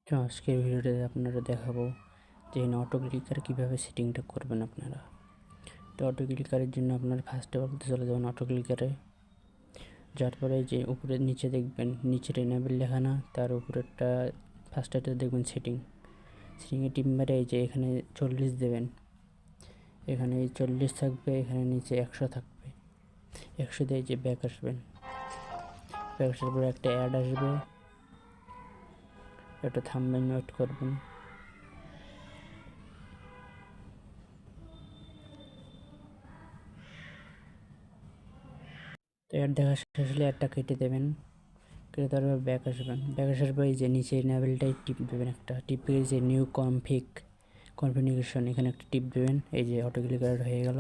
তো আজকের ভিডিওতে আপনারা দেখাবো যে অটো ক্লিকার কীভাবে সেটিংটা করবেন আপনারা। তো অটো ক্লিকারের জন্য আপনারা ফার্স্টে বলতে চলে যাবেন অটো ক্লিকারে। যার পরে যে উপরে নিচে দেখবেন নিচের এনেবল লেখা না, তার উপরেরটা ফার্স্টেটা দেখবেন সেটিংয়ে টিপ মেরে এই যে এখানে 40 দেবেন। এখানে 40 থাকবে, এখানে নিচে 100 থাকবে। 100 দিয়ে যে ব্যাক আসবেন, ব্যাক আসার পরে একটা অ্যাড আসবে, একটা থাম্বনেল নোট করবেন। তো অ্যাড দেখা শেষ হলে অ্যাডটা কেটে দেবেন, কেটে তারপর ব্যাক আসবেন। ব্যাক আসার পরে যে নিচে নেভেলটাই টিপ দেবেন, একটা টিপ দিয়ে যে নিউ কনফিগারেশন এখানে একটা টিপ দেবেন। এই যে অটো ক্লিকার হয়ে গেল।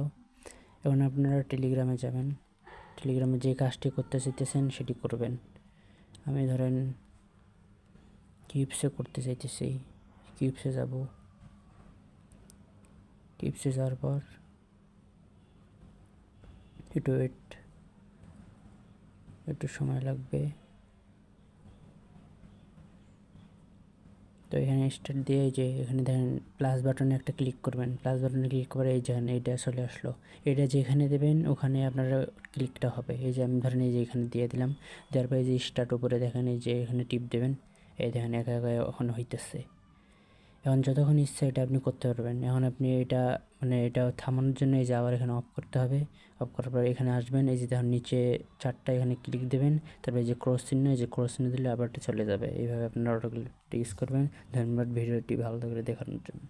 এখন আপনারা টেলিগ্রামে যাবেন, টেলিগ্রামে যে কাজটি করতে চাইতেছেন সেটি করবেন। আমি ধরেন কিউবসে করতে চাইতেছি, কিউবসে যাব। কিউবসে যাওয়ার পর একটু সময় লাগবে। তো এখানে স্টার্ট দিয়ে যে এখানে দেখেন প্লাস বাটনে একটা ক্লিক করবেন। প্লাস বাটনে ক্লিক করে এই যেখানে এইটা চলে আসলো, এটা যেখানে দেবেন ওখানে আপনারা ক্লিকটা হবে। এই যে আমি ধরেন এই যে এখানে দিয়ে দিলাম, দেওয়ার পরে যে স্টার্ট উপরে দেখেন এই যে এখানে টিপ দেবেন। এই দেখেন একা একা ওখানে হইতেছে। এখন যতক্ষণ ইচ্ছে এটা আপনি করতে পারবেন। এখন আপনি এটা এটা থামানোর জন্য এই যে আবার এখানে অফ করতে হবে। অফ করার পর এখানে আসবেন, এই যে দেখুন নিচে 4টা এখানে ক্লিক দেবেন। তারপরে এই যে ক্রস চিহ্ন, এই যে ক্রস চিহ্ন দিলে আবার এটা চলে যাবে। এইভাবে আপনারা অটোগুলো ইউজ করবেন। ধন্যবাদ ভিডিওটি ভালো করে দেখানোর জন্য।